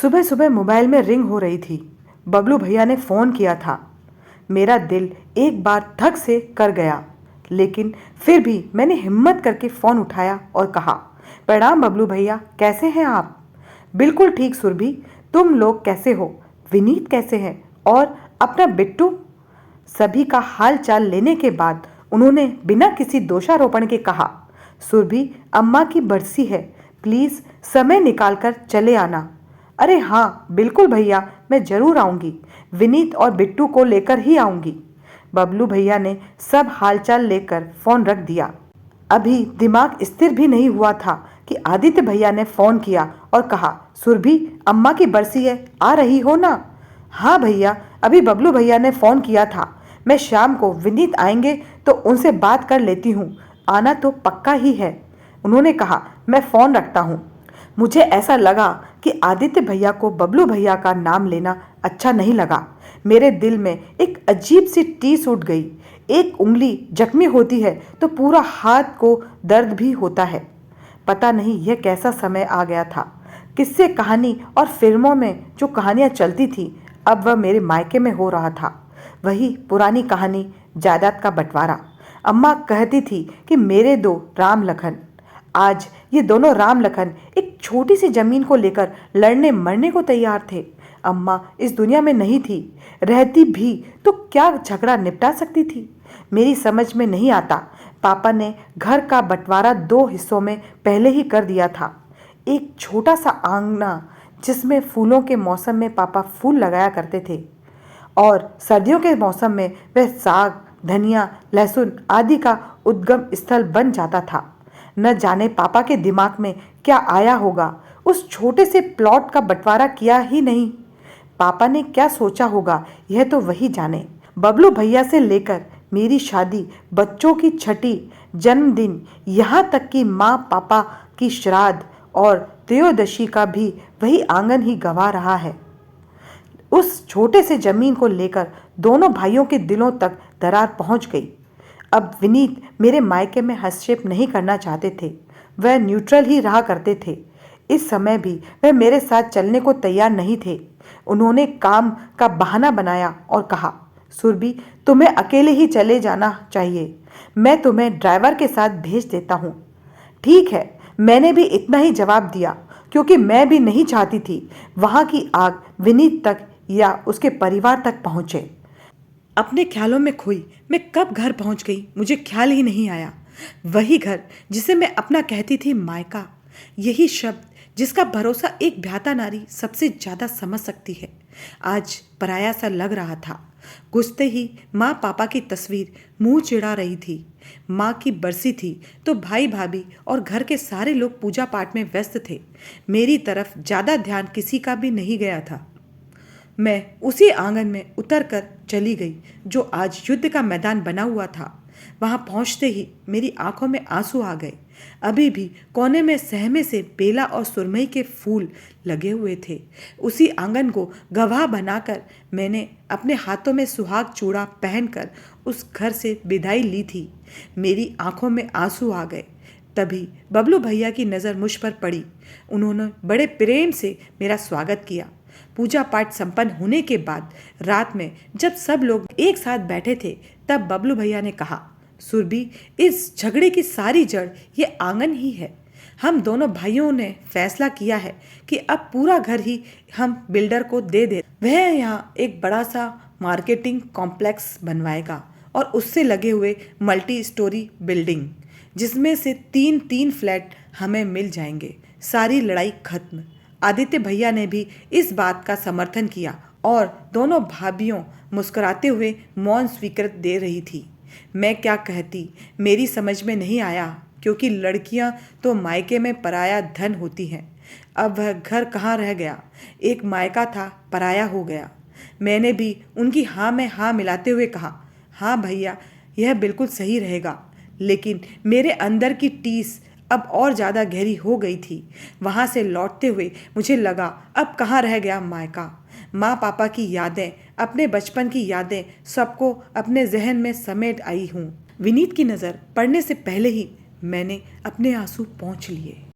सुबह सुबह मोबाइल में रिंग हो रही थी। बबलू भैया ने फ़ोन किया था। मेरा दिल एक बार धक से कर गया, लेकिन फिर भी मैंने हिम्मत करके फ़ोन उठाया और कहा, प्रणाम बबलू भैया, कैसे हैं आप? बिल्कुल ठीक सुरभि, तुम लोग कैसे हो? विनीत कैसे हैं? और अपना बिट्टू? सभी का हाल चाल लेने के बाद उन्होंने बिना किसी दोषारोपण के कहा, सुरभि, अम्मा की बरसी है, प्लीज़ समय निकाल कर चले आना। अरे हाँ बिल्कुल भैया, मैं ज़रूर आऊँगी। विनीत और बिट्टू को लेकर ही आऊँगी। बबलू भैया ने सब हालचाल लेकर फ़ोन रख दिया। अभी दिमाग स्थिर भी नहीं हुआ था कि आदित्य भैया ने फ़ोन किया और कहा, सुरभि, अम्मा की बरसी है, आ रही हो ना? हाँ भैया, अभी बबलू भैया ने फ़ोन किया था। मैं शाम को विनीत आएंगे तो उनसे बात कर लेती हूँ। आना तो पक्का ही है। उन्होंने कहा, मैं फ़ोन रखता हूँ। मुझे ऐसा लगा कि आदित्य भैया को बबलू भैया का नाम लेना अच्छा नहीं लगा। मेरे दिल में एक अजीब सी टीस उठ गई। एक उंगली जख्मी होती है तो पूरा हाथ को दर्द भी होता है। पता नहीं यह कैसा समय आ गया था। किस्से कहानी और फिल्मों में जो कहानियाँ चलती थी, अब वह मेरे मायके में हो रहा था। वही पुरानी कहानी, जायदाद का बंटवारा। अम्मा कहती थी कि मेरे दो राम लखन। आज ये दोनों राम लखन एक छोटी सी जमीन को लेकर लड़ने मरने को तैयार थे। अम्मा इस दुनिया में नहीं थी, रहती भी तो क्या झगड़ा निपटा सकती थी? मेरी समझ में नहीं आता। पापा ने घर का बंटवारा दो हिस्सों में पहले ही कर दिया था। एक छोटा सा आंगना जिसमें फूलों के मौसम में पापा फूल लगाया करते थे, और सर्दियों के मौसम में वह साग, धनिया, लहसुन आदि का उद्गम स्थल बन जाता था। न जाने पापा के दिमाग में क्या आया होगा, उस छोटे से प्लॉट का बंटवारा किया ही नहीं। पापा ने क्या सोचा होगा, यह तो वही जाने। बबलू भैया से लेकर मेरी शादी, बच्चों की छठी, जन्मदिन, यहाँ तक कि माँ पापा की श्राद्ध और त्रयोदशी का भी वही आंगन ही गवा रहा है। उस छोटे से जमीन को लेकर दोनों भाइयों के दिलों तक दरार पहुंच गई। अब विनीत मेरे मायके में हस्तक्षेप नहीं करना चाहते थे। वह न्यूट्रल ही रहा करते थे। इस समय भी वह मेरे साथ चलने को तैयार नहीं थे। उन्होंने काम का बहाना बनाया और कहा, सुरभि, तुम्हें अकेले ही चले जाना चाहिए। मैं तुम्हें ड्राइवर के साथ भेज देता हूँ। ठीक है, मैंने भी इतना ही जवाब दिया, क्योंकि मैं भी नहीं चाहती थी वहाँ की आग विनीत तक या उसके परिवार तक पहुँचे। अपने ख्यालों में खोई मैं कब घर पहुंच गई, मुझे ख्याल ही नहीं आया। वही घर जिसे मैं अपना कहती थी मायका, यही शब्द जिसका भरोसा एक ब्याता नारी सबसे ज्यादा समझ सकती है, आज पराया सा लग रहा था। घुसते ही माँ पापा की तस्वीर मुंह चिढ़ा रही थी। माँ की बरसी थी तो भाई भाभी और घर के सारे लोग पूजा पाठ में व्यस्त थे। मेरी तरफ ज्यादा ध्यान किसी का भी नहीं गया था। मैं उसी आंगन में उतरकर चली गई जो आज युद्ध का मैदान बना हुआ था। वहां पहुंचते ही मेरी आंखों में आंसू आ गए। अभी भी कोने में सहमे से बेला और सुरमई के फूल लगे हुए थे। उसी आंगन को गवाह बनाकर मैंने अपने हाथों में सुहाग चूड़ा पहनकर उस घर से विदाई ली थी। मेरी आंखों में आंसू आ गए। तभी बबलू भैया की नज़र मुझ पर पड़ी। उन्होंने बड़े प्रेम से मेरा स्वागत किया। पूजा पाठ संपन्न होने के बाद रात में जब सब लोग एक साथ बैठे थे, तब बबलू भैया ने कहा, सुरभि, इस झगड़े की सारी जड़ ये आंगन ही है। हम दोनों भाइयों ने फैसला किया है कि अब पूरा घर ही हम बिल्डर को दे दे। वह यहाँ एक बड़ा सा मार्केटिंग कॉम्प्लेक्स बनवाएगा और उससे लगे हुए मल्टी स्टोरी बिल्डिंग, जिसमें से 3-3 फ्लैट हमें मिल जाएंगे। सारी लड़ाई खत्म। आदित्य भैया ने भी इस बात का समर्थन किया और दोनों भाभियों मुस्कुराते हुए मौन स्वीकृति दे रही थी। मैं क्या कहती, मेरी समझ में नहीं आया, क्योंकि लड़कियां तो मायके में पराया धन होती हैं। अब वह घर कहाँ रह गया, एक मायका था पराया हो गया। मैंने भी उनकी हाँ में हाँ मिलाते हुए कहा, हाँ भैया, यह बिल्कुल सही रहेगा। लेकिन मेरे अंदर की टीस अब और ज़्यादा गहरी हो गई थी। वहाँ से लौटते हुए मुझे लगा, अब कहाँ रह गया मायका। माँ पापा की यादें, अपने बचपन की यादें सबको अपने जहन में समेट आई हूँ। विनीत की नज़र पड़ने से पहले ही मैंने अपने आंसू पोंछ लिए।